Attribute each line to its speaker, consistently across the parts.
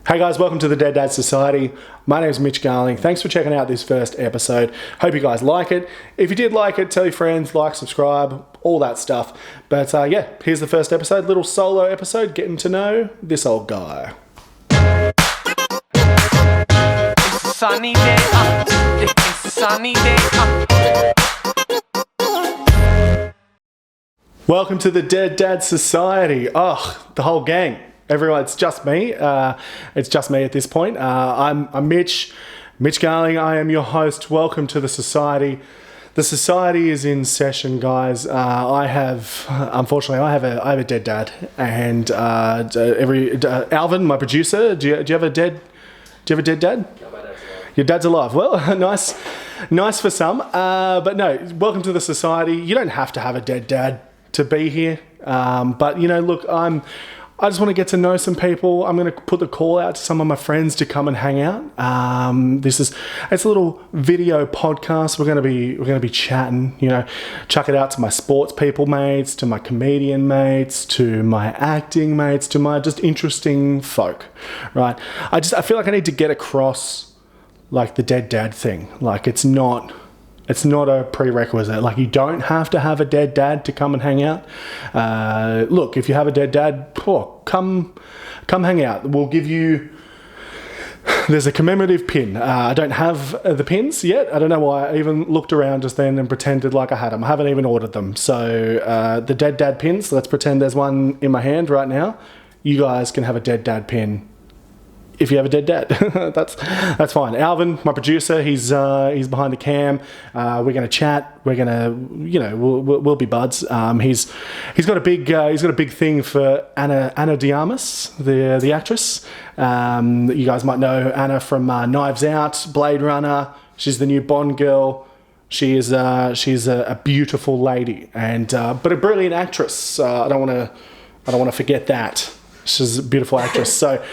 Speaker 1: Hey guys, welcome to the Dead Dad Society. My name is Mitch Garling. Thanks for checking out this first episode. Hope you guys like it. If you did like it, tell your friends, like, subscribe, all that stuff. But yeah, here's the first episode, little solo episode, getting to know this old guy.
Speaker 2: It's a sunny day, it's a sunny day,
Speaker 1: Welcome to the Dead Dad Society. Oh, the whole gang. Everyone, it's just me. It's just me at this point. I'm Mitch Garling. I am your host. Welcome to the society. The society is in session, guys. Unfortunately, I have a dead dad, and Alvin, my producer. Do you have a dead dad? No, my dad's alive. Your dad's alive. Well, nice for some. But no, welcome to the society. You don't have to have a dead dad to be here. But you know, look, I just want to get to know some people. I'm going to put the call out to some of my friends to come and hang out. It's a little video podcast. We're going to be chatting, you know, chuck it out to my sports people mates, to my comedian mates, to my acting mates, to my just interesting folk, right? I feel like I need to get across like the dead dad thing. Like it's not a prerequisite. Like you don't have to have a dead dad to come and hang out. Look, if you have a dead dad, come hang out. We'll give you. There's a commemorative pin. I don't have the pins yet. I don't know why I even looked around just then and pretended like I had them. I haven't even ordered them. So the dead dad pins. Let's pretend there's one in my hand right now. You guys can have a dead dad pin. If you have a dead dad, that's fine. Alvin, my producer, he's behind the cam. We're gonna chat. We're gonna, you know, we'll be buds. He's got a big thing for Ana de Armas, the actress. You guys might know Anna from Knives Out, Blade Runner. She's the new Bond girl. She's a beautiful lady but a brilliant actress. I don't want to forget that. She's a beautiful actress. So.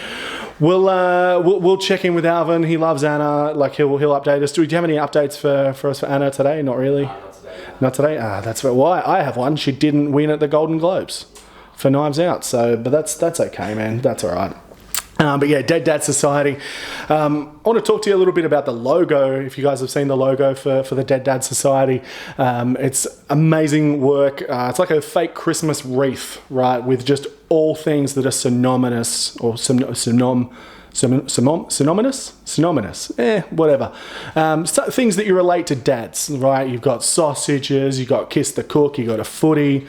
Speaker 1: We'll check in with Alvin. He loves Anna. Like he'll update us. Do you have any updates for us for Anna today? Not really. Not today. That's why I have one. She didn't win at the Golden Globes for Knives Out. But that's okay, man. That's all right. But yeah, Dead Dad Society. I want to talk to you a little bit about the logo. If you guys have seen the logo for the Dead Dad Society, it's amazing work. It's like a fake Christmas wreath, right? With just all things that are synonymous or synonymous, whatever. So things that you relate to dads, right? You've got sausages, you've got Kiss the Cook, you've got a footy,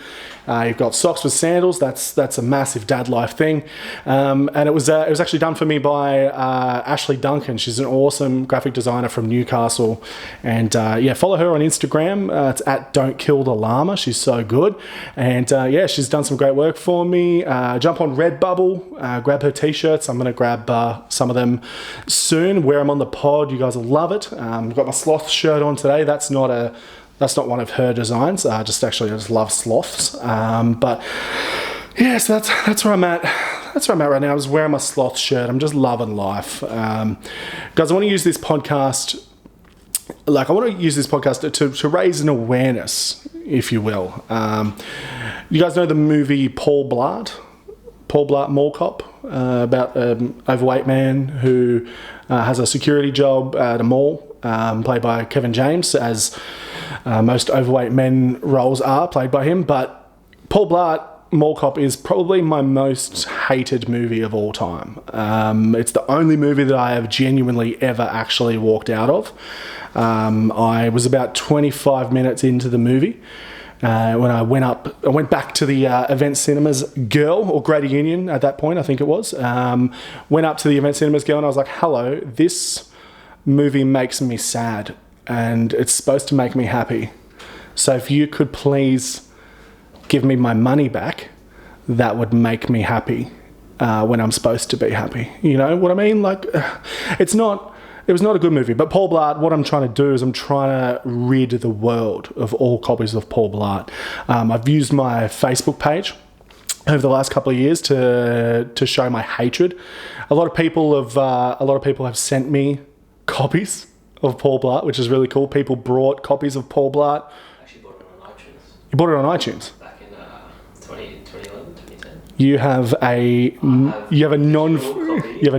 Speaker 1: you've got socks with sandals. That's a massive dad life thing. And it was actually done for me by Ashley Duncan. She's an awesome graphic designer from Newcastle. And yeah, follow her on Instagram. It's at Don't Kill the Llama. She's so good. And yeah, she's done some great work for me. Jump on Redbubble, grab her t-shirts. I'm going to grab some of them soon. Wear them on the pod. You guys will love it. I've got my sloth shirt on today. That's not one of her designs. I just love sloths. But yeah, so that's where I'm at. That's where I'm at right now. I was wearing my sloth shirt. I'm just loving life. Guys, I want to use this podcast. Like, I want to use this podcast to raise an awareness, if you will. You guys know the movie Paul Blart? Paul Blart Mall Cop, about an overweight man who has a security job at a mall, played by Kevin James, as most overweight men roles are played by him. But Paul Blart Mall Cop is probably my most hated movie of all time. It's the only movie that I have genuinely ever actually walked out of. I was about 25 minutes into the movie. When I went back to the Event Cinemas girl, or Greater Union at that point, I think it was. Went up to the Event Cinemas girl and I was like, hello, this movie makes me sad and it's supposed to make me happy. So if you could please give me my money back, that would make me happy when I'm supposed to be happy. You know what I mean? Like, it was not a good movie. But Paul Blart, what I'm trying to do is I'm trying to rid the world of all copies of Paul Blart. I've used my Facebook page over the last couple of years to show my hatred. A lot of people have sent me copies of Paul Blart, which is really cool. People brought copies of Paul Blart.
Speaker 2: I actually bought it on iTunes.
Speaker 1: You bought it on iTunes?
Speaker 2: Back in 2011, 2010.
Speaker 1: You have a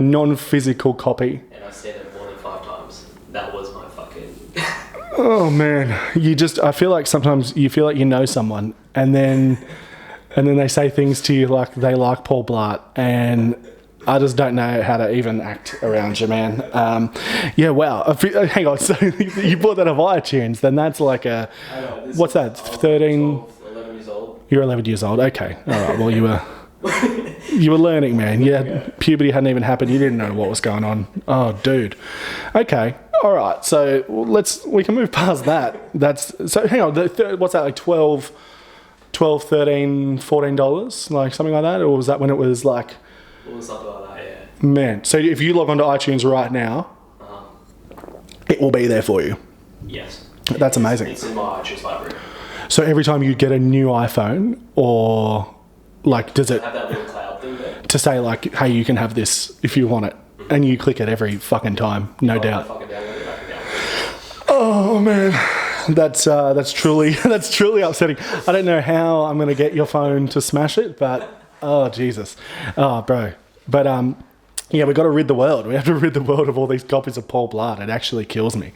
Speaker 1: non-physical copy.
Speaker 3: And I said it more than 5 times. That was my fucking...
Speaker 1: Oh man, I feel like sometimes you feel like you know someone, and then they say things to you like they like Paul Blart, and I just don't know how to even act around you, man. Yeah, wow. Hang on, so you bought that off iTunes, then that's like a... What's that, 13...
Speaker 3: 11 years old.
Speaker 1: You're 11 years old, okay. All right, well, you were learning, man. Yeah, puberty hadn't even happened. You didn't know what was going on. Oh, dude. Okay, all right. So we can move past that. So hang on. What's that, like 12, 13, $14, like something like that, or was that when it was like?
Speaker 3: It was something like that, yeah.
Speaker 1: Man, so if you log onto iTunes right now, it will be there for you.
Speaker 3: Yes.
Speaker 1: That's amazing.
Speaker 3: It's in my iTunes library.
Speaker 1: So every time you get a new iPhone, or like, does it
Speaker 3: have that little cloud thing there
Speaker 1: to say like, hey, you can have this if you want it, and you click it every fucking time, no doubt. Oh man, that's truly upsetting. I don't know how I'm gonna get your phone to smash it, but oh Jesus, oh bro, but yeah, we got to rid the world. We have to rid the world of all these copies of Paul Blart. It actually kills me.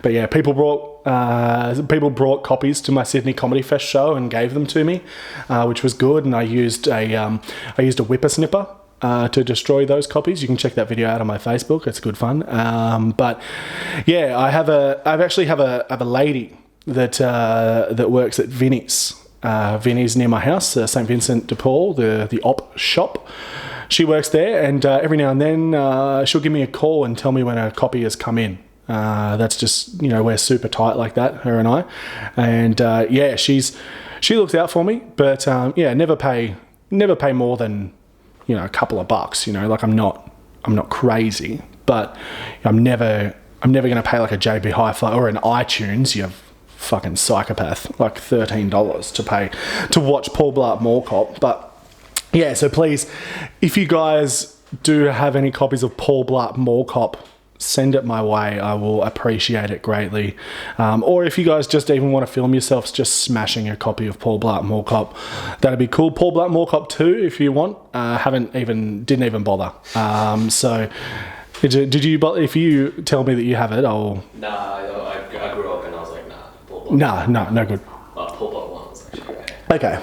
Speaker 1: But yeah, people brought copies to my Sydney Comedy Fest show and gave them to me, which was good. And I used a whippersnipper to destroy those copies. You can check that video out on my Facebook. It's good fun. But yeah, I actually have a lady that works at Vinnie's. Vinnie's near my house, St. Vincent de Paul, the op shop. She works there, and every now and then she'll give me a call and tell me when a copy has come in. That's just, we're super tight like that, her and I. And yeah, she looks out for me, but yeah, never pay more than a couple of bucks. Like I'm not crazy, but I'm never going to pay like a JB Hi-Fi or an iTunes. You fucking psychopath, like $13 to pay to watch Paul Blart Mall Cop. But yeah, so please, if you guys do have any copies of Paul Blart Mall Cop, send it my way. I will appreciate it greatly. Or if you guys just even want to film yourselves just smashing a copy of Paul Blart Mall Cop, that'd be cool. Paul Blart Mall Cop 2, if you want. Didn't even bother. So did you? If you tell me that you have it, I'll...
Speaker 3: Nah, I grew up and I was like, nah, Paul Blart.
Speaker 1: Nah, no good.
Speaker 3: Paul Blart 1 was actually great.
Speaker 1: Okay.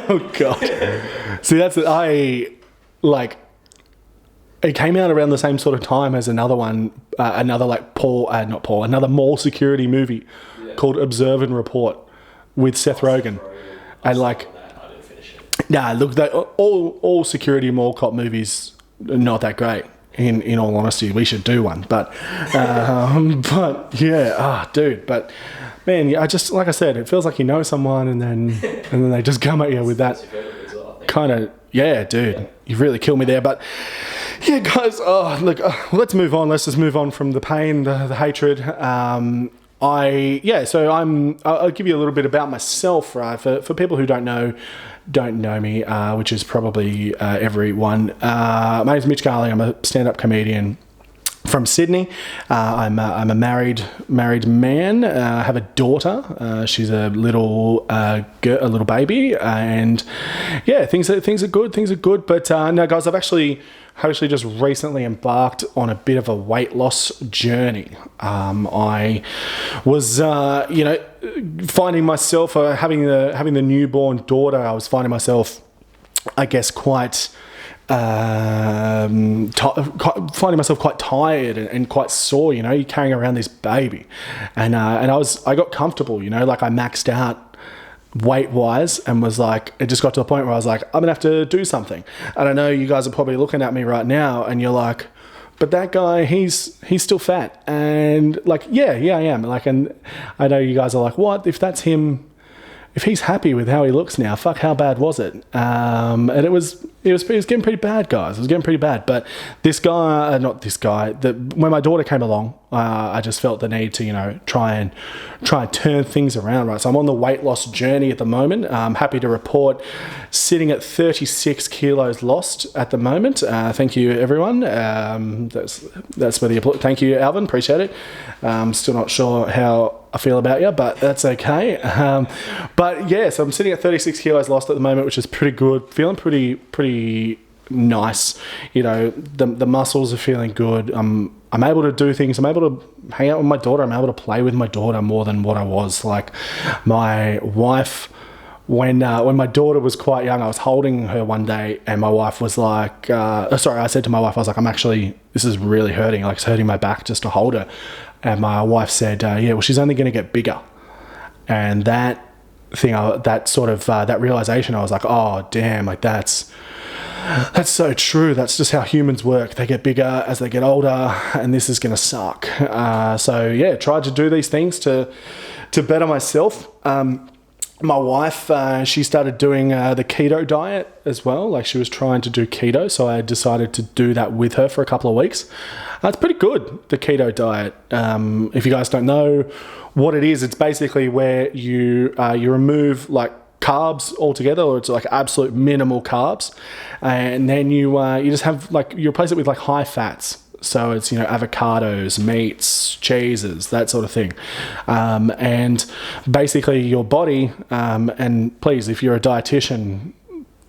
Speaker 1: Oh God. See, that's it came out around the same sort of time as another one, another mall security movie called Observe and Report with Seth Rogen. And like,
Speaker 3: I didn't finish it.
Speaker 1: Nah, look, all security mall cop movies are not that great. In all honesty, we should do one. But yeah, dude. But man, I just, like I said, it feels like you know someone, and then they just come at you with that kind of, yeah, dude. You really killed me there. But yeah, guys. Look, let's move on. Let's just move on from the pain, the hatred. I'll give you a little bit about myself, right? For people who don't know me, which is probably everyone. My name's Mitch Garling. I'm a stand-up comedian from Sydney. I'm a married man. I have a daughter. She's a little baby, and yeah, things are good. But no, guys, I've actually just recently embarked on a bit of a weight loss journey. I was, finding myself having the newborn daughter. I was finding myself, I guess, finding myself quite tired and quite sore. You're carrying around this baby, and I got comfortable. Like I maxed out weight wise, and was like, it just got to the point where I was like, I'm gonna have to do something. And I know you guys are probably looking at me right now and you're like, but that guy, he's still fat. And like, yeah, I am. Like, and I know you guys are like, what if that's him? If he's happy with how he looks now, fuck, how bad was it? And it was It was getting pretty bad, guys. It was getting pretty bad. But this guy, not this guy, when my daughter came along, I just felt the need to, try and turn things around, right? So I'm on the weight loss journey at the moment. I'm happy to report sitting at 36 kilos lost at the moment. Thank you, everyone. That's where the applause. Thank you, Alvin. Appreciate it. Still not sure how I feel about you, but that's okay. But yeah, so I'm sitting at 36 kilos lost at the moment, which is pretty good. Feeling pretty nice. The muscles are feeling good. I'm able to do things. I'm able to hang out with my daughter. I'm able to play with my daughter more than what I was. Like my wife, when my daughter was quite young, I was holding her one day, and my wife was like, I said to my wife, I was like, this is really hurting. Like, it's hurting my back just to hold her. And my wife said, yeah, well, she's only going to get bigger. And that realization, I was like, oh, damn, like that's so true. That's just how humans work. They get bigger as they get older, and this is going to suck. So yeah, tried to do these things to better myself. My wife, she started doing the keto diet as well. Like, she was trying to do keto, so I decided to do that with her for a couple of weeks. It's pretty good, the keto diet. If you guys don't know what it is, it's basically where you remove like carbs altogether, or it's like absolute minimal carbs, and then you just have you replace it with like high fats. So it's, avocados, meats, cheeses, that sort of thing. And basically your body, and please, if you're a dietitian,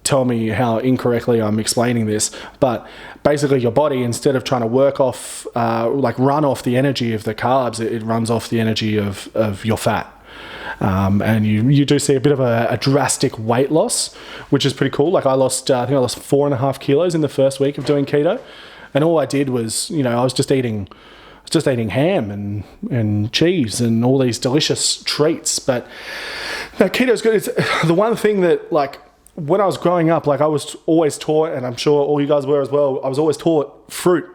Speaker 1: tell me how incorrectly I'm explaining this, but basically your body, instead of trying to work off, run off the energy of the carbs, it runs off the energy of your fat. And you do see a bit of a drastic weight loss, which is pretty cool. Like, I think I lost 4.5 kilos in the first week of doing keto. And all I did was, I was just eating ham and cheese and all these delicious treats. But no, keto's good. It's the one thing that, like, when I was growing up, like, I was always taught, and I'm sure all you guys were as well, I was always taught fruit.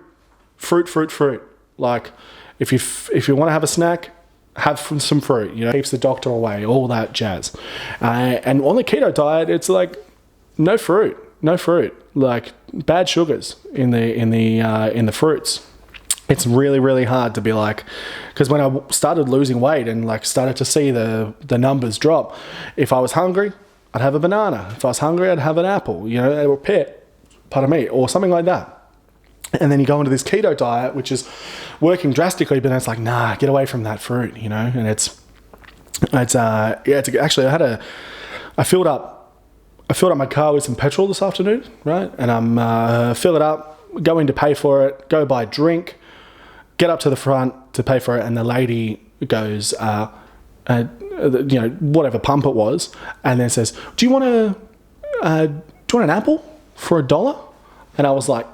Speaker 1: Like, if you want to have a snack, have some fruit, keeps the doctor away, all that jazz. And on the keto diet, it's like no fruit, like bad sugars in the fruits. It's really, really hard to be like, because when I started losing weight and like started to see the numbers drop, if I was hungry, I'd have a banana. If I was hungry, I'd have an apple, or a pear, or something like that. And then you go into this keto diet, which is working drastically, but then it's like, nah, get away from that fruit, and actually I filled up my car with some petrol this afternoon, right? And I'm fill it up, go in to pay for it, go buy a drink, get up to the front to pay for it, and the lady goes, whatever pump it was, and then says, do you want an apple for $1? And I was like,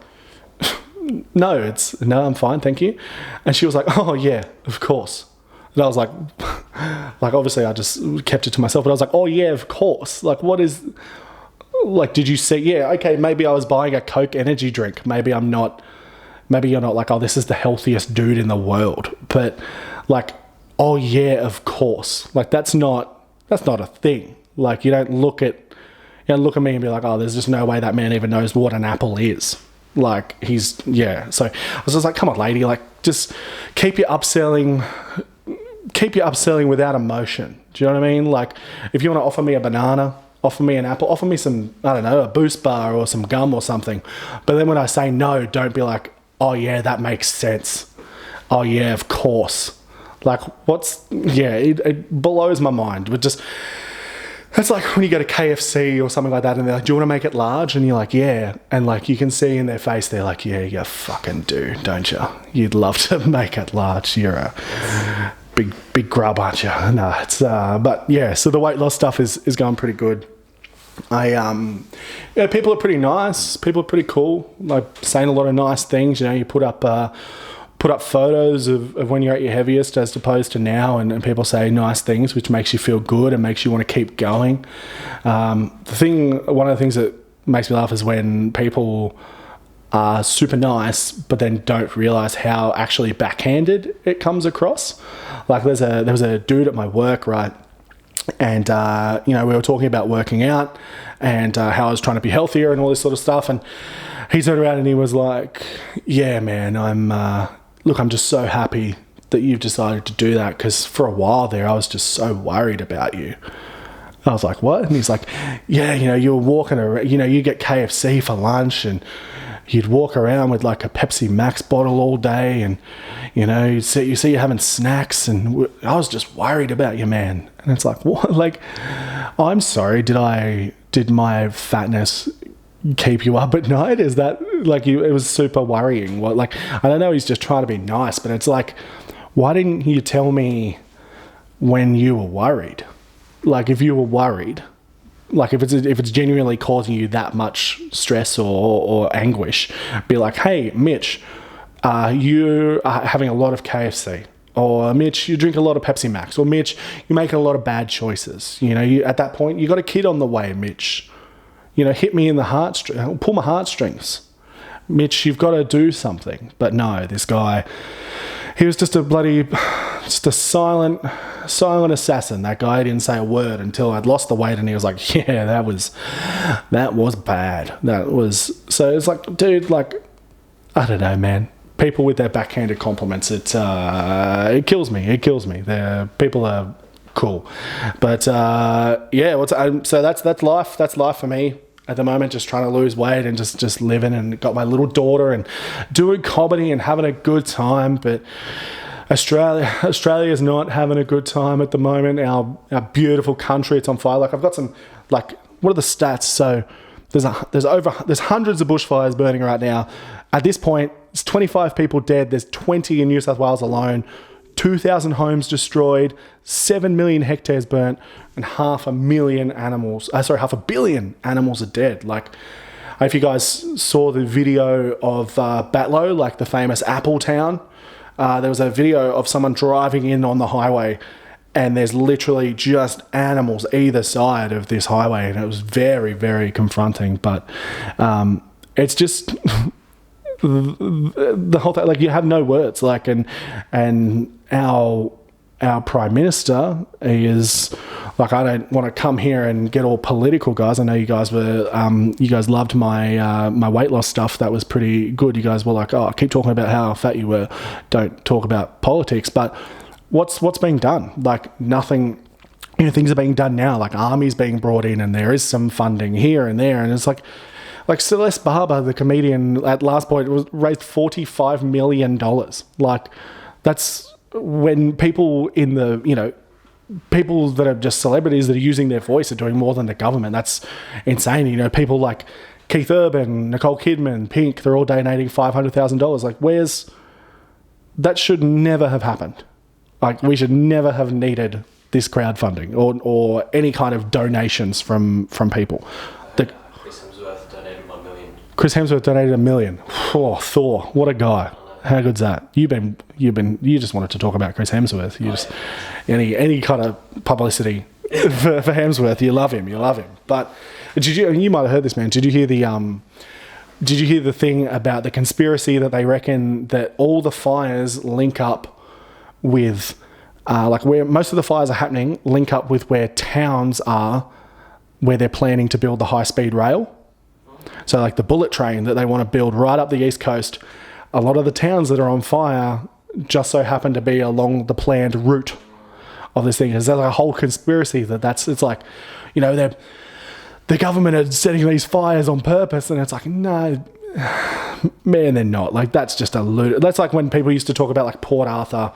Speaker 1: no, I'm fine, thank you. And she was like, oh yeah, of course. And I was like obviously I just kept it to myself, but I was like, oh yeah, of course. Like, what is, like, did you see? Yeah, okay, maybe I was buying a Coke energy drink. Maybe you're not like, oh, this is the healthiest dude in the world. But like, oh yeah, of course. Like, that's not a thing. Like, you don't look at me and be like, oh, there's just no way that man even knows what an apple is. Like, so I was just like, come on, lady, like, just keep your upselling without emotion. Do you know what I mean? Like, if you want to offer me a banana, offer me an apple, offer me some, I don't know, a Boost bar or some gum or something. But then when I say no, don't be like, oh yeah, that makes sense. Oh yeah, of course. Like, it blows my mind. But just, it's like when you go to KFC or something like that, and they're like, do you want to make it large? And you're like, yeah. And like, you can see in their face, they're like, yeah, you fucking do, don't you? You'd love to make it large. You're a big grub, aren't you? No, it's, but yeah, so the weight loss stuff is going pretty good. People are pretty nice. People are pretty cool. Like, saying a lot of nice things. You put up photos of when you're at your heaviest as opposed to now, and people say nice things, which makes you feel good and makes you want to keep going. One of the things that makes me laugh is when people are super nice, but then don't realize how actually backhanded it comes across. Like, there was a dude at my work, right? And, we were talking about working out and how I was trying to be healthier and all this sort of stuff. And he turned around and he was like, yeah, man, I'm just so happy that you've decided to do that, because for a while there, I was just so worried about you. I was like, what? And he's like, yeah, you were walking around, you get KFC for lunch and you'd walk around with like a Pepsi Max bottle all day, and you see you having snacks, and I was just worried about you, man. And it's like, what? Like, I'm sorry, did my fatness keep you up at night? Is that like it was super worrying? What, like, I don't know, he's just trying to be nice, but it's like, why didn't you tell me when you were worried? Like, if you were worried, like if it's genuinely causing you that much stress or anguish, be like, hey, Mitch, you are having a lot of KFC, or Mitch, you drink a lot of Pepsi Max, or Mitch, you're making a lot of bad choices. At that point, you got a kid on the way, Mitch. Hit me in the heartstrings, pull my heartstrings. Mitch, you've got to do something. But no, this guy, he was just a silent assassin. That guy didn't say a word until I'd lost the weight, and he was like, yeah, that was bad. So it's like, dude, like, I don't know, man. People with their backhanded compliments, it kills me. People are cool. But so that's life. That's life for me at the moment, just trying to lose weight and just living, and got my little daughter and doing comedy and having a good time. But Australia is not having a good time at the moment. Our beautiful country, it's on fire. Like, I've got some, like, what are the stats? So there's hundreds of bushfires burning right now. At this point, it's 25 people dead. There's 20 in New South Wales alone. 2,000 homes destroyed, 7 million hectares burnt, and 500,000 animals, 500 million animals are dead. Like, if you guys saw the video of Batlow, like the famous apple town, there was a video of someone driving in on the highway, and there's literally just animals either side of this highway, and it was very, very confronting. But it's just the whole thing, like, you have no words. Like, and our Prime Minister is like, I don't want to come here and get all political, guys. I know you guys loved my weight loss stuff. That was pretty good. You guys were like, oh, keep talking about how fat you were. Don't talk about politics. But what's being done? Like, nothing. Things are being done now. Like, armies being brought in, and there is some funding here and there. And it's like Celeste Barber, the comedian, at last point raised $45 million. Like, that's when people in the, people that are just celebrities that are using their voice are doing more than the government. That's insane. People like Keith Urban, Nicole Kidman, Pink, they're all donating $500,000. Like, that should never have happened. Like, we should never have needed this crowdfunding or any kind of donations from people.
Speaker 3: Chris Hemsworth donated $1 million.
Speaker 1: Chris Hemsworth donated $1 million. Oh, Thor, what a guy. How good's that? You just wanted to talk about Chris Hemsworth. Any kind of publicity for Hemsworth, you love him. But you might have heard this, man. Did you hear the thing about the conspiracy that they reckon that all the fires link up with, like, where most of the fires are happening, link up with where towns are, where they're planning to build the high-speed rail? So, like, the bullet train that they want to build right up the East Coast, a lot of the towns that are on fire just so happen to be along the planned route of this thing. Is there like a whole conspiracy it's like, the government are setting these fires on purpose, and it's like, no, man, they're not. Like, that's just that's like when people used to talk about, like, Port Arthur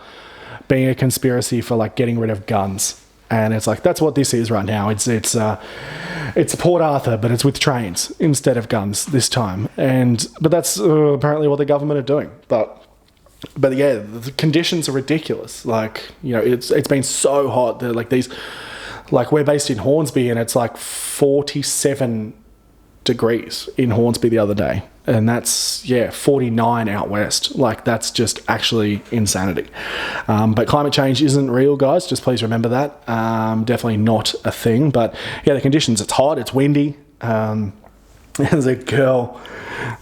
Speaker 1: being a conspiracy for, like, getting rid of guns. And it's like, that's what this is right now. It's Port Arthur, but it's with trains instead of guns this time. But that's apparently what the government are doing. But yeah, the conditions are ridiculous. Like, it's been so hot that, like, we're based in Hornsby, and it's like 47 degrees in Hornsby the other day. And that's, 49 out west. Like, that's just actually insanity. But climate change isn't real, guys. Just please remember that. Definitely not a thing. But yeah, the conditions, it's hot, it's windy. There's a girl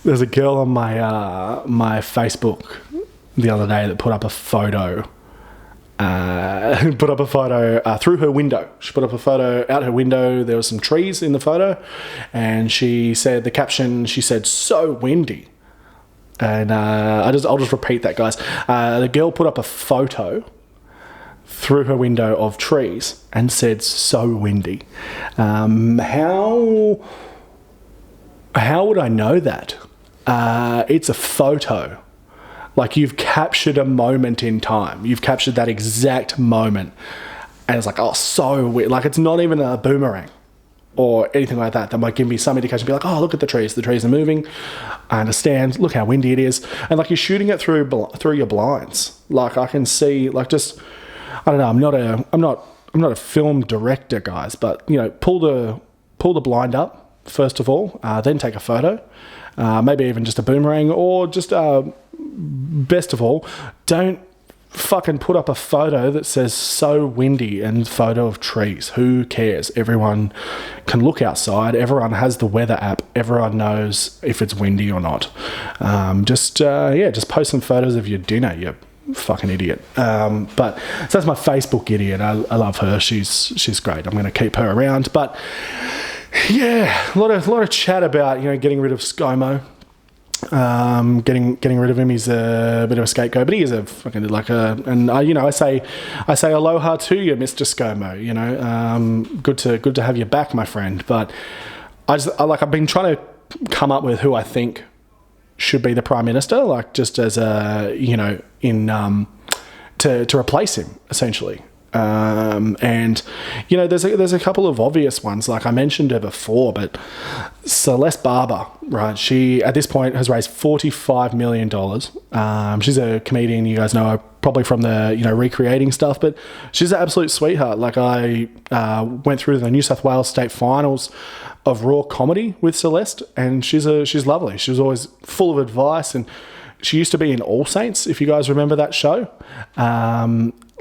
Speaker 1: on my Facebook the other day that put up a photo put up a photo through her window. She put up a photo out her window. There were some trees in the photo, and she said the caption. She said, "So windy." And I'll just repeat that, guys. The girl put up a photo through her window of trees and said, "So windy." How would I know that? It's a photo. Like, you've captured a moment in time. You've captured that exact moment. And it's like, oh, so weird. Like, it's not even a boomerang or anything like that. That might give me some indication. Be like, oh, look at the trees. The trees are moving. I understand. Look how windy it is. And like, you're shooting it through your blinds. Like, I can see, like, just, I don't know. I'm not a film director, guys, but, you know, pull the blind up first of all, then take a photo, maybe even just a boomerang, or just best of all, don't fucking put up a photo that says "so windy" and photo of trees. Who cares? Everyone can look outside. Everyone has the weather app. Everyone knows if it's windy or not. Just post some photos of your dinner, you fucking idiot. But so that's my Facebook idiot. I love her. She's great. I'm going to keep her around. But yeah, a lot of chat about, you know, getting rid of ScoMo. Getting rid of him. He's a bit of a scapegoat, but he is a fucking I say aloha to you, Mr. ScoMo. You know, good to have you back, my friend. But I've been trying to come up with who I think should be the Prime Minister, like, just as a, you know, to replace him, essentially. And, you know, there's a couple of obvious ones, like I mentioned her before, but Celeste Barber, right? She, at this point, has raised $45 million. She's a comedian, you guys know her probably from the, you know, recreating stuff, but she's an absolute sweetheart. Like, I went through the New South Wales state finals of raw comedy with Celeste, and she's lovely. She was always full of advice, and she used to be in All Saints, if you guys remember that show.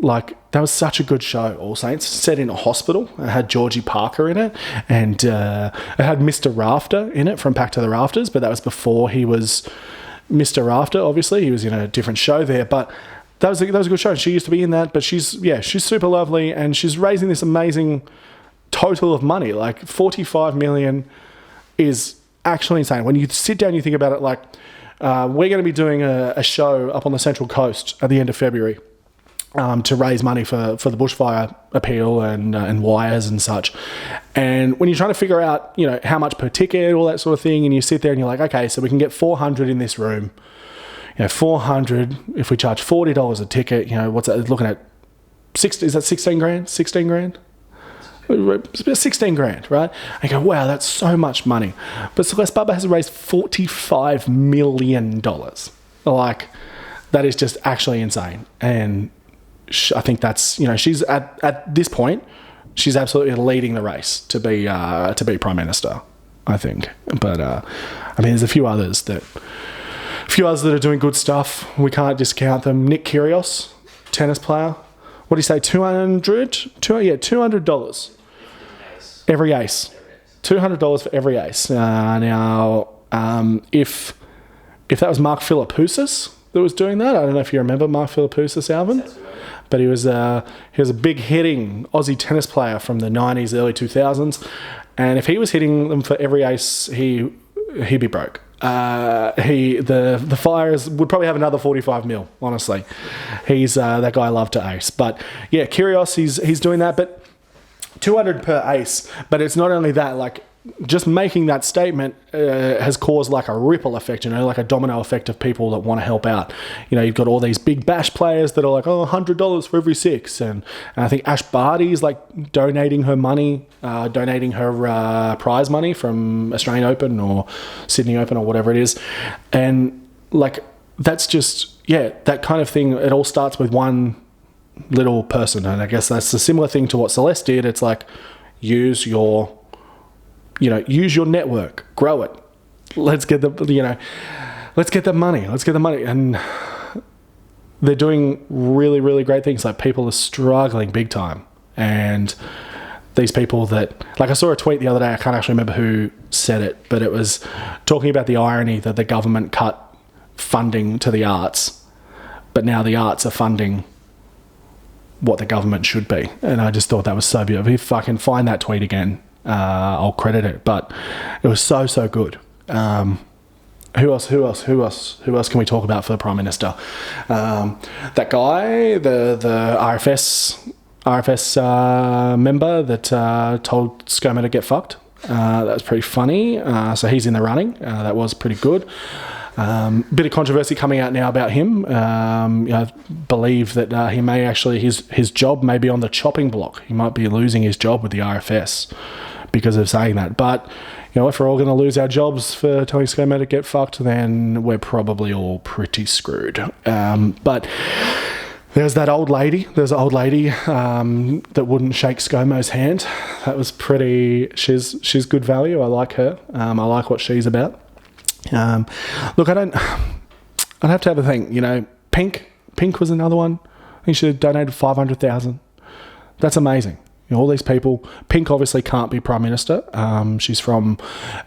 Speaker 1: Like, that was such a good show, All Saints, set in a hospital. It had Georgie Parker in it, and it had Mr. Rafter in it from Back to the Rafters, but that was before he was Mr. Rafter, obviously. He was in a different show there, but that was a good show. She used to be in that, but she's super lovely, and she's raising this amazing total of money. Like, 45 million is actually insane. When you sit down, you think about it, like, we're going to be doing a show up on the Central Coast at the end of February, to raise money for the bushfire appeal and wires and such. And when you're trying to figure out, you know, how much per ticket, all that sort of thing, and you sit there and you're like, okay, so we can get 400 in this room. You know, 400, if we charge $40 a ticket, you know, what's that? Looking at is that 16 grand? 16 grand? It's about 16 grand, right? I go, wow, that's so much money. But Celeste Barber has raised $45 million. Like, that is just actually insane. And I think that's, you know, she's at this point, she's absolutely leading the race to be Prime Minister, I think. But I mean, there's a few others that are doing good stuff. We can't discount them. Nick Kyrgios, tennis player. What do you say? $200 every ace. $200 for every ace. Now, if that was Mark Philippoussis that was doing that, I don't know if you remember Mark Philippoussis, Alvin. But he was a big hitting Aussie tennis player from the 90s, early 2000s, and if he was hitting them for every ace, he'd be broke. The Flyers would probably have another 45 mil. Honestly, he's that guy loved to ace. But yeah, Kyrgios, he's doing that, but 200 per ace. But it's not only that, like, just making that statement has caused like a ripple effect, you know, like a domino effect of people that want to help out. You know, you've got all these big bash players that are like, oh, $100 for every six. And I think Ash Barty's like donating her money, donating her prize money from Australian Open or Sydney Open or whatever it is. And like, that's just, yeah, that kind of thing. It all starts with one little person. And I guess that's a similar thing to what Celeste did. It's like, use your network, grow it. Let's get the money. And they're doing really, really great things. Like, people are struggling big time. And these people that, like, I saw a tweet the other day, I can't actually remember who said it, but it was talking about the irony that the government cut funding to the arts, but now the arts are funding what the government should be. And I just thought that was so beautiful. If I can find that tweet again, I'll credit it. But it was so good. Who else can we talk about for the Prime Minister? That guy, the RFS member that told ScoMo to get fucked. That was pretty funny. So he's in the running. That was pretty good. Bit of controversy coming out now about him. I believe that he may actually, his job may be on the chopping block. He might be losing his job with the RFS because of saying that. But if we're all going to lose our jobs for telling ScoMo to get fucked, then we're probably all pretty screwed. But there's that old lady. There's an old lady that wouldn't shake ScoMo's hand. That was pretty. She's good value. I like her. I like what she's about. Look, I'd have to have a think. Pink was another one. I think she had donated 500,000. That's amazing. All these people. Pink obviously can't be Prime Minister. She's from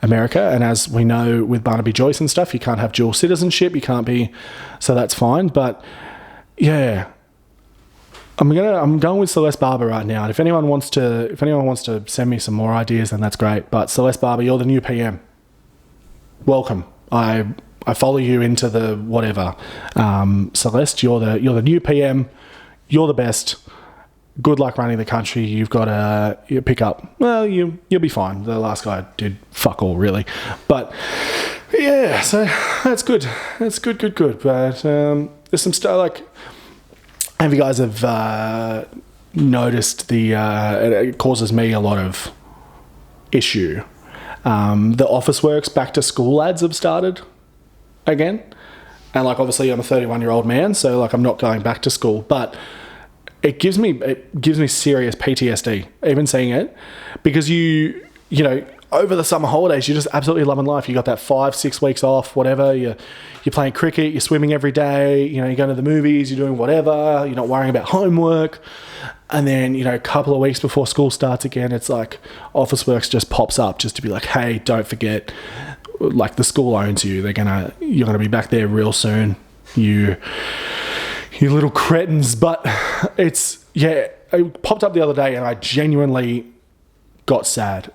Speaker 1: America, and as we know with Barnaby Joyce and stuff, you can't have dual citizenship. You can't be, so that's fine. But yeah, I'm going with Celeste Barber right now. And if anyone wants to send me some more ideas, then that's great. But Celeste Barber, you're the new PM. Welcome. I follow you into the whatever. Celeste, you're the new PM. You're the best. Good luck running the country. You've got to pick up. Well, you'll be fine. The last guy did fuck all, really. But yeah, so that's good. That's good. But there's some stuff like. Have you guys have noticed it causes me a lot of issue. The office works back to school ads have started again. And obviously I'm a 31-year-old man, so I'm not going back to school, but it gives me serious PTSD even seeing it, because you over the summer holidays you're just absolutely loving life. You got that 5-6 weeks off, whatever. You're playing cricket, you're swimming every day, you're going to the movies, you're doing whatever, you're not worrying about homework. And then, a couple of weeks before school starts again, it's like Officeworks just pops up just to be like, hey, don't forget, the school owns you. You're gonna be back there real soon. You little cretins. But it popped up the other day and I genuinely got sad.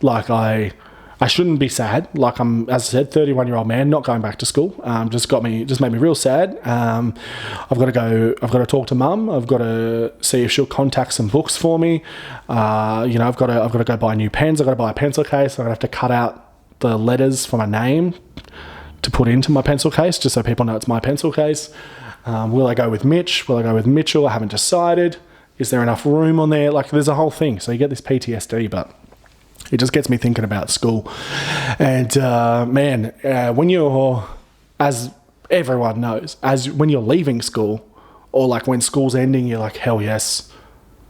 Speaker 1: I shouldn't be sad. I'm, as I said, 31-year-old man, not going back to school. Just made me real sad. I've got to talk to mum. I've got to see if she'll contact some books for me. I've got to go buy new pens. I've got to buy a pencil case. I'm going to have to cut out the letters for my name to put into my pencil case, just so people know it's my pencil case. Will I go with Mitch? Will I go with Mitchell? I haven't decided. Is there enough room on there? There's a whole thing. So you get this PTSD, but it just gets me thinking about school. And when you're, as everyone knows, when you're leaving school, or when school's ending, you're like, hell yes,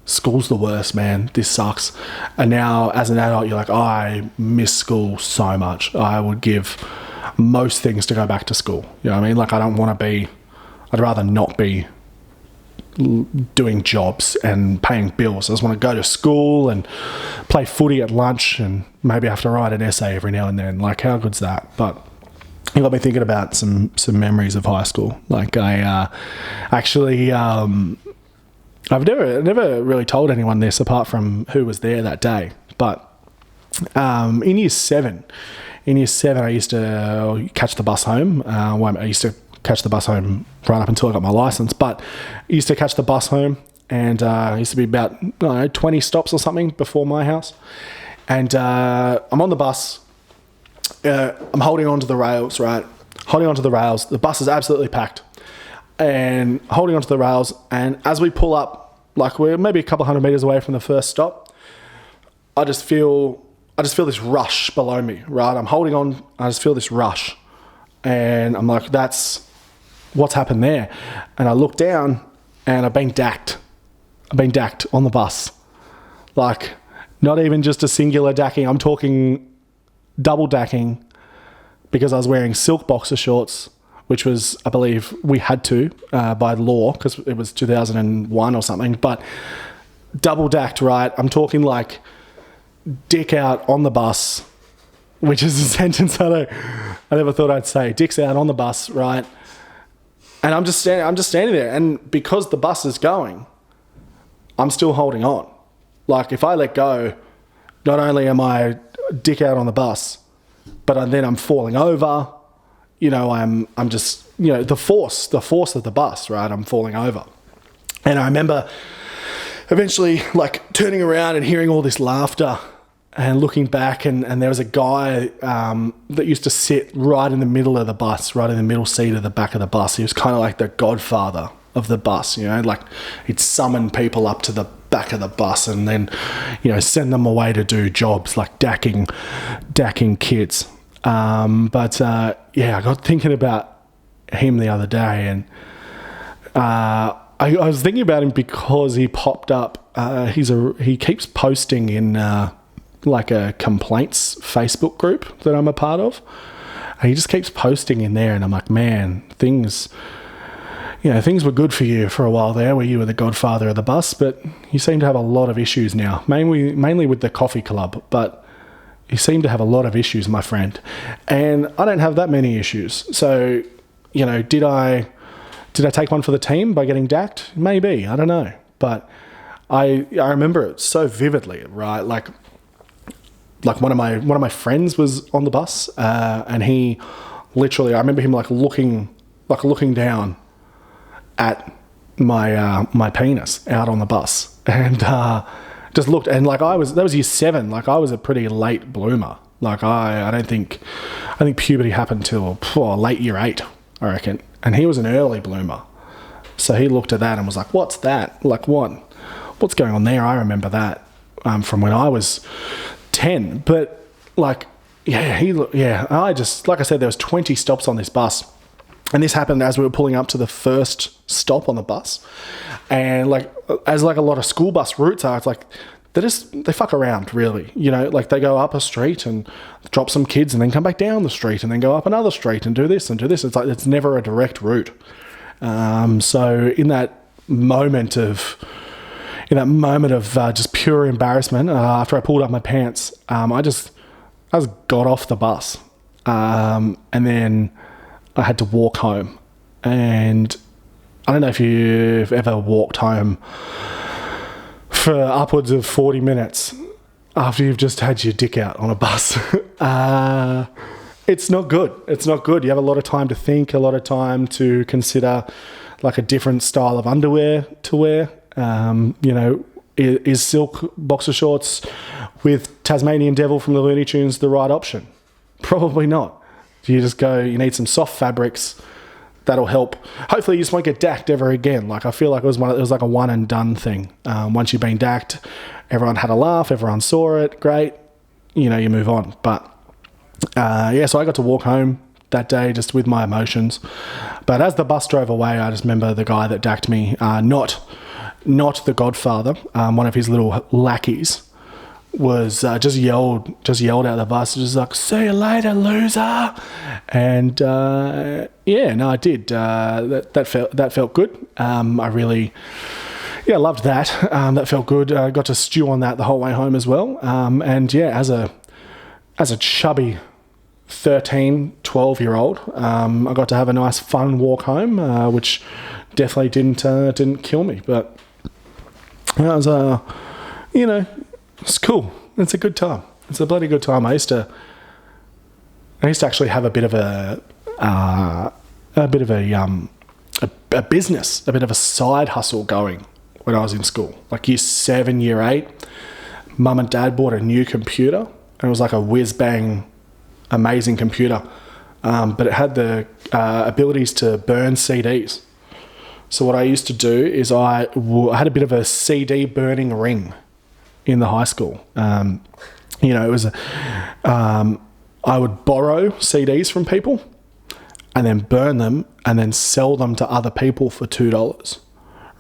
Speaker 1: school's the worst, man. This sucks. And now as an adult, you're like, I miss school so much. I would give most things to go back to school. You know what I mean? I don't want to be, I'd rather not be doing jobs and paying bills. I just want to go to school and play footy at lunch and maybe have to write an essay every now and then. How good's that? But it got me thinking about some memories of high school. I actually I've never really told anyone this apart from who was there that day. But in year 7, I used to catch the bus home. I used to catch the bus home right up until I got my license, but I used to catch the bus home, and it used to be about 20 stops or something before my house. And I'm on the bus. I'm holding onto the rails, right? Holding onto the rails. The bus is absolutely packed, and holding onto the rails. And as we pull up, we're maybe a couple hundred meters away from the first stop, I just feel this rush below me, right? I'm holding on. I just feel this rush, and I'm like, what's happened there? And I look down and I've been dacked. On the bus. Not even just a singular dacking. I'm talking double dacking, because I was wearing silk boxer shorts, which was, I believe, we had to by law because it was 2001 or something. But double dacked, right? I'm talking dick out on the bus, which is a sentence I never thought I'd say. Dick's out on the bus, right? And I'm just standing there, and because the bus is going, I'm still holding on. Like, if I let go, not only am I dick out on the bus, but then I'm falling over. You know, I'm just, you know, the force of the bus, right? I'm falling over. And I remember eventually, like, turning around and hearing all this laughter and looking back, and there was a guy that used to sit right in the middle of the bus, right in the middle seat of the back of the bus. He was kind of like the godfather of the bus, you know, like he'd summon people up to the back of the bus and then, you know, send them away to do jobs like dacking kids. Yeah, I got thinking about him the other day, and I was thinking about him because he popped up. He keeps posting in like a complaints Facebook group that I'm a part of, and he just keeps posting in there, and I'm like, man, things were good for you for a while there, where you were the godfather of the bus, but you seem to have a lot of issues now, mainly with the coffee club, but you seem to have a lot of issues, my friend, and I don't have that many issues. So, you know, did I take one for the team by getting dacked? Maybe, I don't know, but I remember it so vividly, right? Like one of my friends was on the bus, and he literally, I remember him looking down at my penis out on the bus, and just looked, and that was year 7. Like, I was a pretty late bloomer. Like, I think puberty happened till late year 8, I reckon, and he was an early bloomer. So he looked at that and was like, "What's that? Like, what's going on there?" I remember that from when I was 10. But like, I just, like I said, there was 20 stops on this bus, and this happened as we were pulling up to the first stop on the bus. And like, as like a lot of school bus routes are, it's like they fuck around, really. You know, like they go up a street and drop some kids and then come back down the street and then go up another street and do this and do this. It's like, it's never a direct route. So in that moment of just pure embarrassment, after I pulled up my pants, I just got off the bus, and then I had to walk home. And I don't know if you've ever walked home for upwards of 40 minutes after you've just had your dick out on a bus. It's not good. It's not good. You have a lot of time to think, a lot of time to consider like a different style of underwear to wear. You know, is silk boxer shorts with Tasmanian Devil from the Looney Tunes the right option? Probably not. You just go, you need some soft fabrics. That'll help. Hopefully you just won't get dacked ever again. Like, I feel like it was like a one and done thing. Once you've been dacked, everyone had a laugh, everyone saw it, great. You know, you move on. But so I got to walk home that day just with my emotions. But as the bus drove away, I just remember the guy that dacked me, not the Godfather, one of his little lackeys, was just yelled out of the bus, just like, "See you later, loser!" And I did. That felt good. I really, loved that. That felt good. I got to stew on that the whole way home as well. As a chubby 13, 12-year-old, I got to have a nice fun walk home, which definitely didn't kill me, but it was it's cool. It's a good time. It's a bloody good time. I used to actually have a bit of a business, a bit of a side hustle going when I was in school. Like year 7, year 8, mum and dad bought a new computer, and it was like a whiz-bang, amazing computer. But it had the abilities to burn CDs. So what I used to do is I had a bit of a CD burning ring in the high school. It was I would borrow CDs from people and then burn them and then sell them to other people for $2,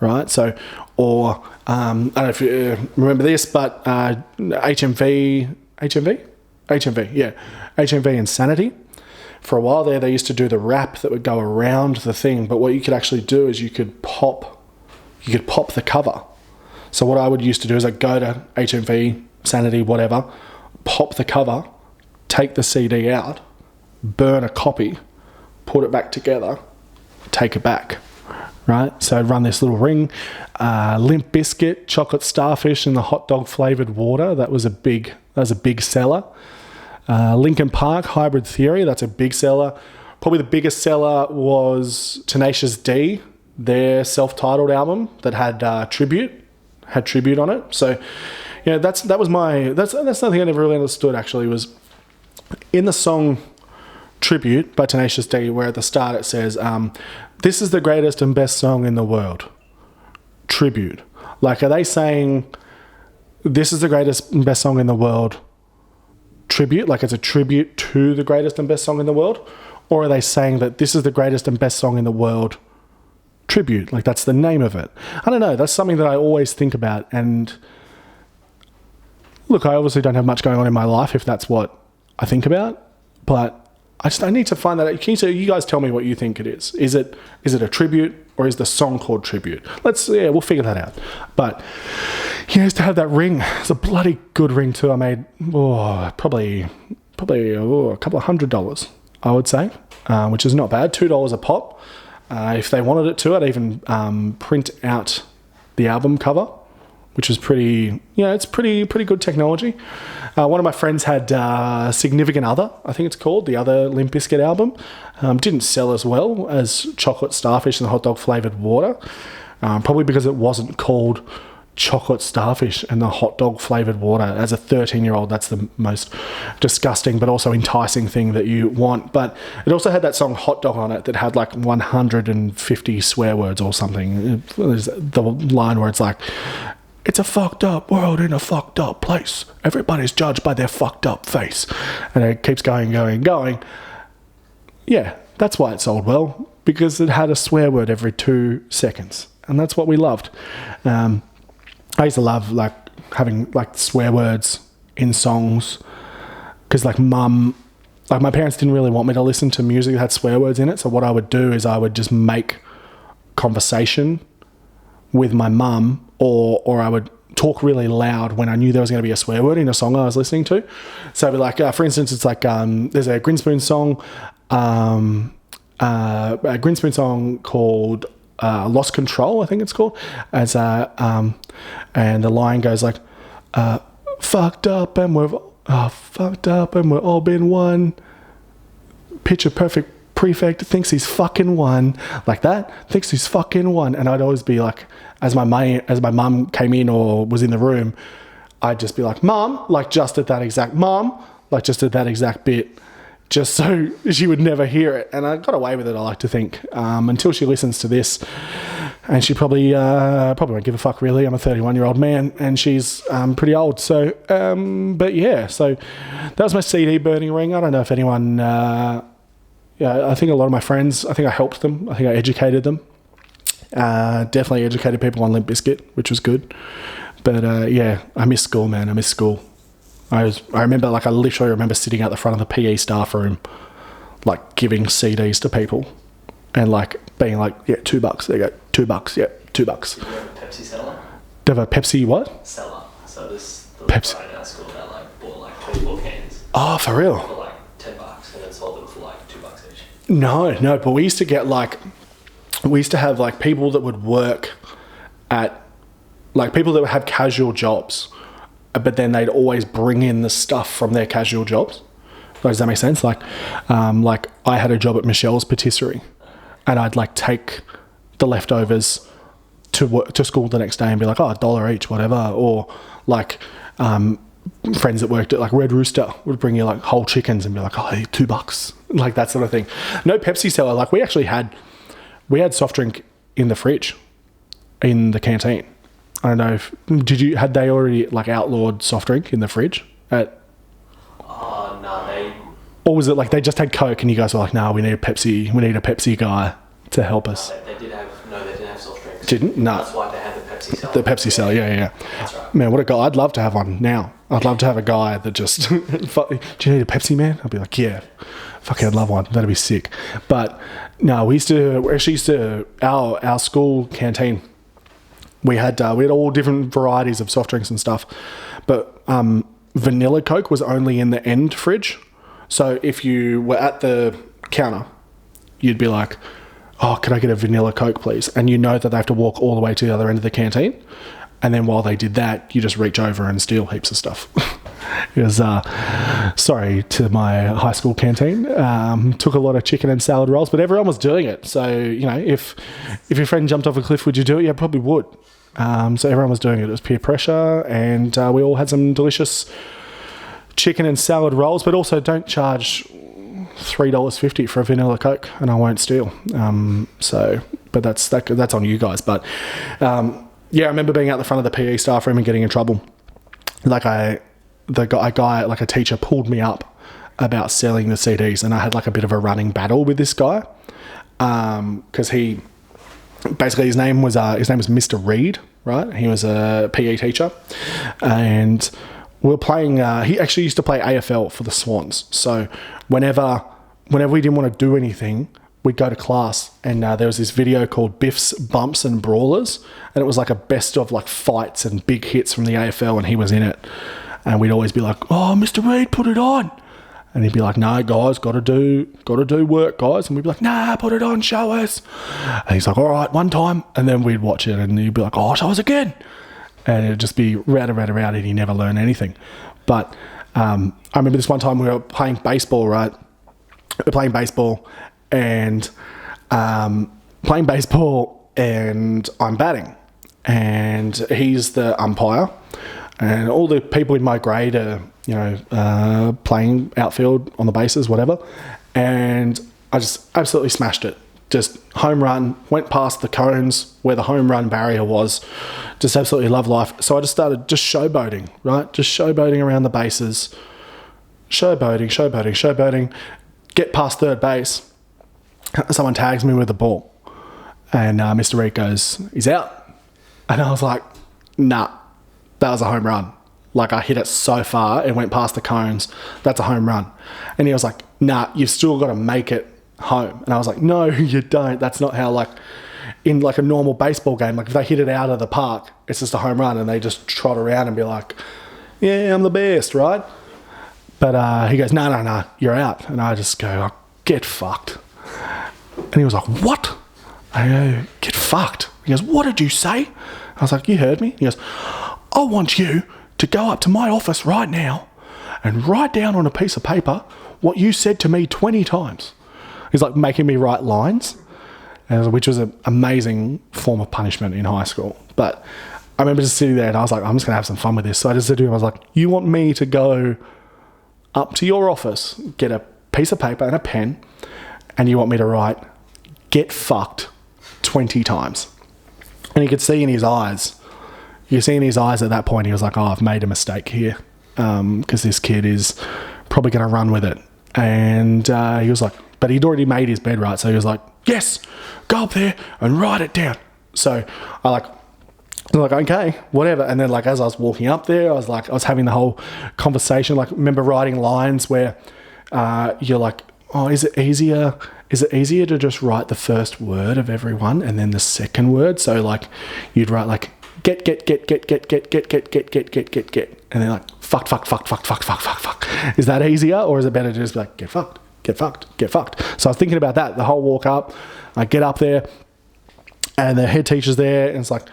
Speaker 1: right? So, or I don't know if you remember this, but HMV Insanity. For a while there, they used to do the wrap that would go around the thing, but what you could actually do is you could pop the cover. So what I would used to do is I'd go to HMV, Sanity, whatever, pop the cover, take the CD out, burn a copy, put it back together, take it back, right? So run this little ring. Limp Biscuit, chocolate starfish, and the hot dog flavored water. That was a big seller. Linkin Park, Hybrid Theory. That's a big seller. Probably the biggest seller was Tenacious D, their self-titled album that had tribute on it. So, that's something I never really understood. Actually, was in the song Tribute by Tenacious D, where at the start it says, "This is the greatest and best song in the world." Tribute. Like, are they saying this is the greatest and best song in the world? Tribute, like it's a tribute to the greatest and best song in the world, or are they saying that this is the greatest and best song in the world? Tribute, like that's the name of it. I don't know. That's something that I always think about. And look, I obviously don't have much going on in my life if that's what I think about, but I need to find that out. You guys tell me what you think it is. Is it a tribute, or is the song called Tribute? We'll figure that out. But I used to have that ring. It's a bloody good ring too. I made probably a couple of $100, I would say, which is not bad. $2 a pop. If they wanted it to, I'd even print out the album cover, which is pretty good technology. One of my friends had Significant Other, I think it's called, the other Limp Bizkit album. Didn't sell as well as Chocolate Starfish and the Hot Dog Flavored Water, probably because it wasn't called Chocolate Starfish and the Hot Dog Flavored Water. As a 13-year-old, that's the most disgusting but also enticing thing that you want. But it also had that song Hot Dog on it that had like 150 swear words or something. There's the line where it's like, "It's a fucked up world in a fucked up place. Everybody's judged by their fucked up face." And it keeps going. Yeah, that's why it sold well, because it had a swear word every 2 seconds. And that's what we loved. I used to love like having like swear words in songs, because like my parents didn't really want me to listen to music that had swear words in it. So what I would do is I would just make conversation with my mum, or I would talk really loud when I knew there was going to be a swear word in a song I was listening to. So it'd be like, for instance, it's like there's a Grinspoon song called Lost Control, I think it's called. And the line goes like, fucked up and we're all been one. Picture perfect prefect thinks he's fucking one, like that, thinks he's fucking one. And I'd always be like, as my mum came in or was in the room, I'd just be like, "Mum," like just at that exact bit, just so she would never hear it. And I got away with it, I like to think, until she listens to this, and she probably won't give a fuck really. I'm a 31-year-old man and she's pretty old. So but yeah, so that was my CD burning ring. I don't know if anyone I think a lot of my friends, I think I helped them. I think I educated them. Definitely educated people on Limp Bizkit, which was good. But I miss school, man. I miss school. I remember, like, I literally remember sitting out the front of the PE staff room, like, giving CDs to people, and like being like, "Yeah, $2. There you go, $2. Yeah, $2."
Speaker 3: Did you have a Pepsi seller?
Speaker 1: Do you have a Pepsi what?
Speaker 3: Seller. So this the
Speaker 1: Pepsi.
Speaker 3: guy in our school that like bought like 24 cans.
Speaker 1: Oh, for real?
Speaker 3: For like $10, and then sold them for like $2 each.
Speaker 1: No, but we used to have like people that would work at, like, people that would have casual jobs, but then they'd always bring in the stuff from their casual jobs. Like, does that make sense? Like I had a job at Michelle's Patisserie, and I'd like take the leftovers to school the next day and be like, $1 each, whatever. Or like friends that worked at like Red Rooster would bring you like whole chickens and be like, "Hey, $2," like that sort of thing. No Pepsi seller. Like we had soft drink in the fridge, in the canteen. I don't know if had they already like outlawed soft drink in the fridge at?
Speaker 3: No,
Speaker 1: Or was it like they just had Coke and you guys were like, "No, we need a Pepsi guy to help us."
Speaker 3: They didn't have soft drinks.
Speaker 1: Didn't? No.
Speaker 3: That's why they had the Pepsi seller.
Speaker 1: The Pepsi seller, yeah.
Speaker 3: That's right.
Speaker 1: Man, what a guy. I'd love to have one now. I'd love to have a guy that just, "Do you need a Pepsi, man?" I'd be like, "Yeah. Fucking, I'd love one. That'd be sick." But no, our school canteen, we had all different varieties of soft drinks and stuff. But vanilla Coke was only in the end fridge. So if you were at the counter, you'd be like, oh, can I get a vanilla Coke, please? And you know that they have to walk all the way to the other end of the canteen. And then while they did that, you just reach over and steal heaps of stuff. It was, sorry to my high school canteen. Took a lot of chicken and salad rolls, but everyone was doing it. So, you know, if your friend jumped off a cliff, would you do it? Yeah, probably would. So everyone was doing it. It was peer pressure, and we all had some delicious chicken and salad rolls, but also don't charge $3.50 for a vanilla Coke, and I won't steal. But that's on you guys. But yeah, I remember being out the front of the PE staff room and getting in trouble. Like a teacher pulled me up about selling the CDs, and I had like a bit of a running battle with this guy because he basically his name was Mr. Reed, right? He was a PE teacher, and we were playing. He actually used to play AFL for the Swans. So whenever we didn't want to do anything, we'd go to class, and there was this video called Biff's Bumps and Brawlers, and it was like a best of like fights and big hits from the AFL, and he was in it. And we'd always be like, oh, Mr. Reed, put it on. And he'd be like, no, guys, got to do work, guys. And we'd be like, nah, put it on, show us. And he's like, all right, one time. And then we'd watch it, and he'd be like, oh, show us again. And it'd just be round and round and round, and he never learned anything. But I remember this one time we were playing baseball, right? We're playing baseball, and I'm batting. And he's the umpire. And all the people in my grade are, you know, playing outfield on the bases, whatever. And I just absolutely smashed it. Just home run, went past the cones where the home run barrier was. Just absolutely love life. So I just started just showboating, right? Just showboating around the bases. Showboating. Get past third base. Someone tags me with the ball. And Mr. Reed goes, he's out. And I was like, nah. That was a home run. Like, I hit it so far, it went past the cones. That's a home run. And he was like, nah, you've still got to make it home. And I was like, no, you don't. That's not how, like, in like a normal baseball game, like if they hit it out of the park, it's just a home run, and they just trot around and be like, yeah, I'm the best, right? But he goes, no, you're out. And I just go, oh, get fucked. And he was like, what? I go, get fucked. He goes, what did you say? I was like, you heard me. He goes, I want you to go up to my office right now and write down on a piece of paper what you said to me 20 times. He's like making me write lines, which was an amazing form of punishment in high school. But I remember just sitting there, and I was like, I'm just going to have some fun with this. So I just said to him, I was like, you want me to go up to your office, get a piece of paper and a pen, and you want me to write, get fucked 20 times. And you could see in his eyes, at that point, he was like, oh, I've made a mistake here, because this kid is probably going to run with it. And he was like, but he'd already made his bed, right? So he was like, yes, go up there and write it down. So I'm like, okay, whatever. And then like, as I was walking up there, I was having the whole conversation. Like, remember writing lines where you're like, oh, is it easier to just write the first word of every one and then the second word? So like, you'd write like, get, and then like, fuck. Is that easier, or is it better to just be like, get fucked? So I was thinking about that the whole walk up. I get up there, and the head teacher's there, and it's like,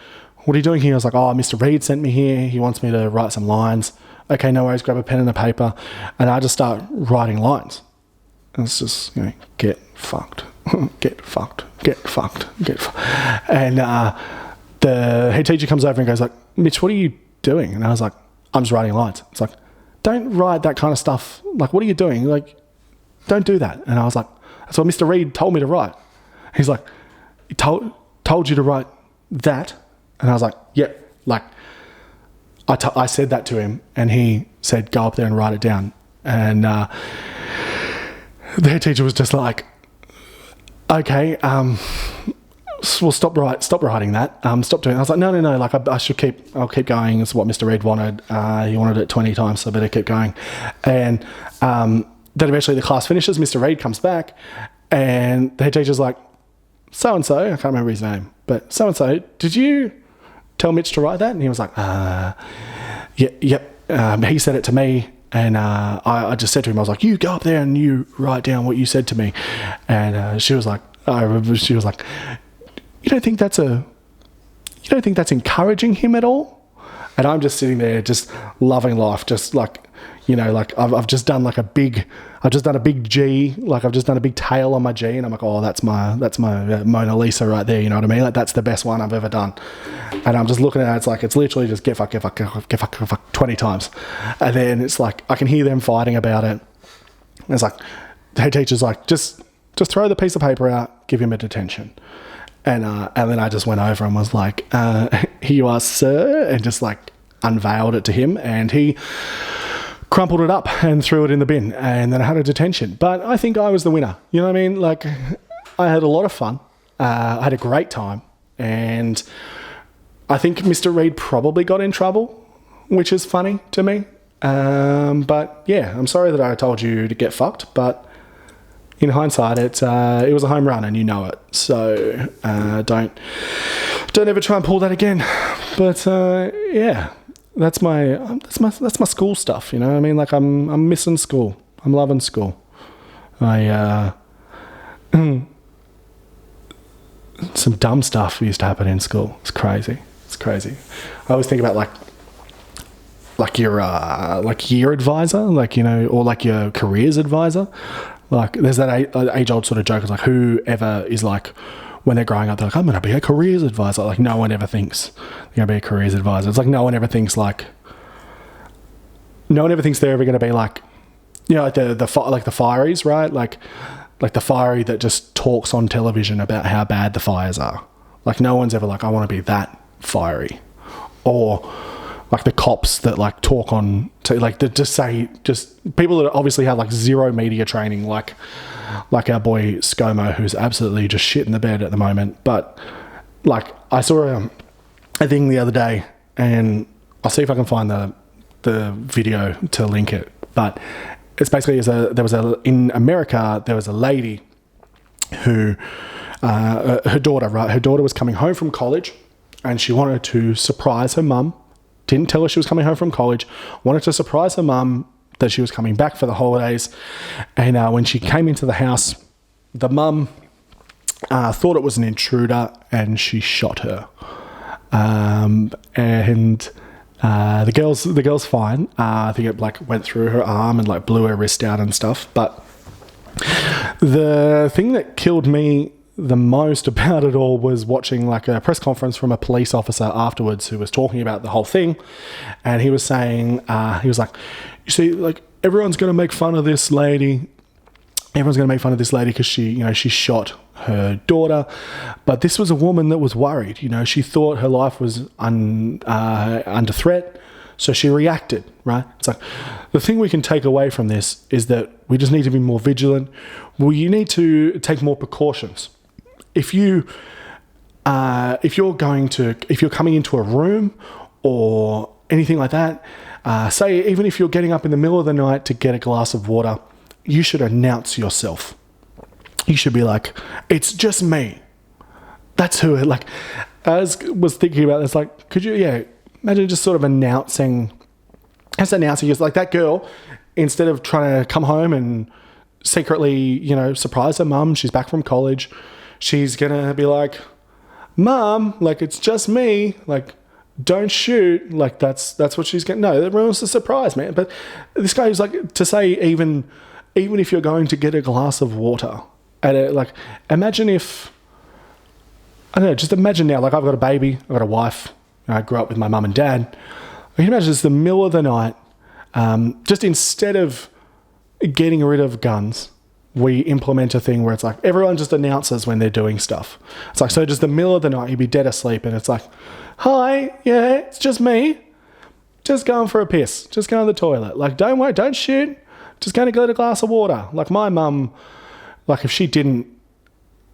Speaker 1: what are you doing here? I was like, oh, Mr. Reed sent me here. He wants me to write some lines. Okay, no worries. Grab a pen and a paper, and I just start writing lines. And it's just, you know, get fucked, get fucked. And the head teacher comes over and goes like, Mitch, what are you doing? And I was like, I'm just writing lines. It's like, don't write that kind of stuff. Like, what are you doing? Like, don't do that. And I was like, that's what Mr. Reed told me to write. He's like, he told you to write that? And I was like, yep. Like, I said that to him, and he said, go up there and write it down. And the head teacher was just like, okay, well, stop writing that. Stop doing it. I was like, no. Like, I'll keep going. It's what Mr. Reed wanted. He wanted it 20 times, so I better keep going. And then eventually the class finishes. Mr. Reed comes back, and the head teacher's like, so-and-so, I can't remember his name, but so-and-so, did you tell Mitch to write that? And he was like, yep. He said it to me. And I just said to him, I was like, you go up there and you write down what you said to me. And she was like, I remember she was like, you don't think that's encouraging him at all? And I'm just sitting there just loving life, just like, you know, like I've just done like a big G, like I've just done a big tail on my G, and I'm like, oh, that's my Mona Lisa right there, you know what I mean? Like that's the best one I've ever done. And I'm just looking at it, it's like, it's literally just get fuck 20 times. And then it's like, I can hear them fighting about it. And it's like, the head teacher's like, just throw the piece of paper out, give him a detention. And then I just went over and was like, here you are, sir, and just like unveiled it to him, and he crumpled it up and threw it in the bin, and then I had a detention. But I think I was the winner. You know what I mean? Like, I had a lot of fun. I had a great time, and I think Mr. Reed probably got in trouble, which is funny to me. But yeah, I'm sorry that I told you to get fucked, but in hindsight, it was a home run, and you know it. So don't ever try and pull that again. But yeah, that's my school stuff. You know what I mean? Like I'm missing school. I'm loving school. Some dumb stuff used to happen in school. It's crazy. I always think about like your year advisor, like, you know, or like your careers advisor. Like, there's that age-old sort of joke. It's like, whoever is like, when they're growing up, they're like, I'm going to be a careers advisor. Like, no one ever thinks they're going to be a careers advisor. It's like, no one ever thinks they're ever going to be like, you know, like the fireys, right? Like the fiery that just talks on television about how bad the fires are. Like, no one's ever like, I want to be that fiery. Or like the cops that like talk on to like just people that obviously have like zero media training, like our boy ScoMo, who's absolutely just shit in the bed at the moment. But like, I saw a thing the other day, and I'll see if I can find the video to link it. But it's basically in America, there was a lady who her daughter was coming home from college, and she wanted to surprise her mum. Didn't tell her she was coming home from college, wanted to surprise her mum that she was coming back for the holidays. And when she came into the house, the mum thought it was an intruder, and she shot her. And the girl's fine. I think it like went through her arm and like blew her wrist out and stuff. But the thing that killed me the most about it all was watching like a press conference from a police officer afterwards, who was talking about the whole thing. And he was saying, he was like, you see, like, everyone's going to make fun of this lady. Everyone's going to make fun of this lady because she shot her daughter. But this was a woman that was worried. You know, she thought her life was under threat. So she reacted, right? It's like, the thing we can take away from this is that we just need to be more vigilant. Well, you need to take more precautions. If you're coming into a room or anything like that, say even if you're getting up in the middle of the night to get a glass of water, you should announce yourself. You should be like, it's just me. That's who it, like, as was thinking about this, like, could you, imagine just sort of announcing yourself, like that girl, instead of trying to come home and secretly, you know, surprise her mum, she's back from college, she's gonna be like, Mum, like, it's just me, like, don't shoot. Like, that's what she's getting. No, everyone's a surprise, man. But this guy is like, to say even if you're going to get a glass of water, like, imagine if, I don't know, just imagine now, like, I've got a baby, I've got a wife, I grew up with my mum and dad. I can imagine it's the middle of the night, just instead of getting rid of guns, we implement a thing where it's like, everyone just announces when they're doing stuff. It's like, so just the middle of the night, you'd be dead asleep, and it's like, hi, yeah, it's just me. Just going for a piss. Just going to the toilet. Like, don't worry, don't shoot. Just going to get a glass of water. Like, my mum, like, if she didn't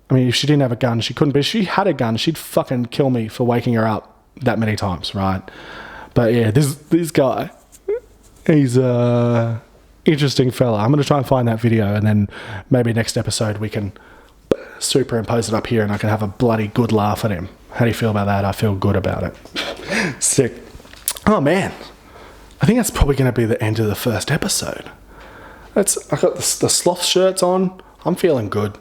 Speaker 1: have a gun, she couldn't, but if she had a gun, she'd fucking kill me for waking her up that many times, right? But yeah, this guy, he's interesting fella. I'm going to try and find that video, and then maybe next episode we can superimpose it up here and I can have a bloody good laugh at him. How do you feel about that? I feel good about it. Sick. Oh man, I think that's probably going to be the end of the first episode. I got the sloth shirts on. I'm feeling good.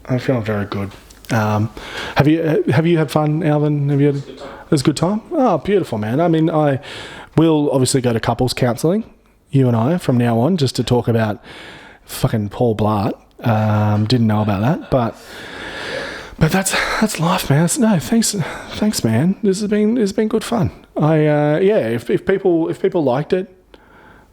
Speaker 1: I'm feeling very good. Have you had fun, Alvin? Have you had? It was a good time. Oh, beautiful, man. I mean, I will obviously go to couples counselling, you and I, from now on, just to talk about fucking Paul Blart. Didn't know about that, but that's life, man. No, thanks, man. This has been good fun. If people liked it,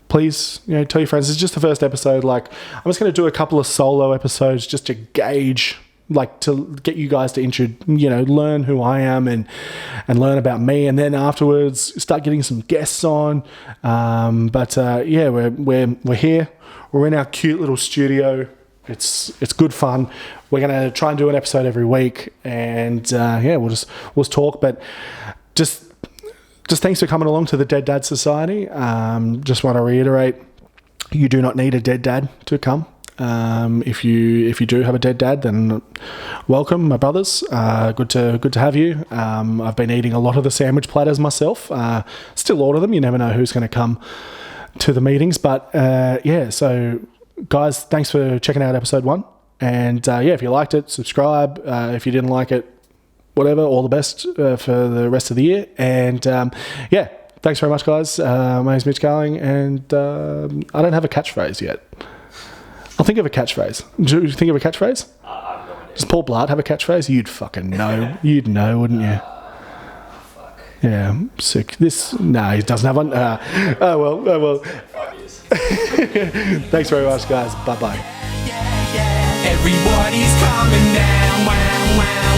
Speaker 1: please, tell your friends. It's just the first episode. Like, I'm just going to do a couple of solo episodes just to gauge, like, to get you guys to learn who I am and learn about me, and then afterwards start getting some guests on. We're here. We're in our cute little studio. It's good fun. We're gonna try and do an episode every week, and we'll just talk. But just thanks for coming along to the Dead Dad Society. Just want to reiterate, you do not need a dead dad to come. If you do have a dead dad, then welcome, my brothers. Good to have you. I've been eating a lot of the sandwich platters myself. Still order them. You never know who's going to come to the meetings. But so guys, thanks for checking out episode 1. And if you liked it, subscribe. If you didn't like it, whatever. All the best for the rest of the year. And thanks very much, guys. My name's Mitch Garling, and I don't have a catchphrase yet. I'll think of a catchphrase. Do you think of a catchphrase? Does Paul Blart have a catchphrase? You'd fucking know. You'd know, wouldn't you?
Speaker 3: Fuck.
Speaker 1: Yeah, sick. He doesn't have one. Oh well. Thanks very much, guys. Bye-bye.
Speaker 2: Everybody's coming down, wow, wow.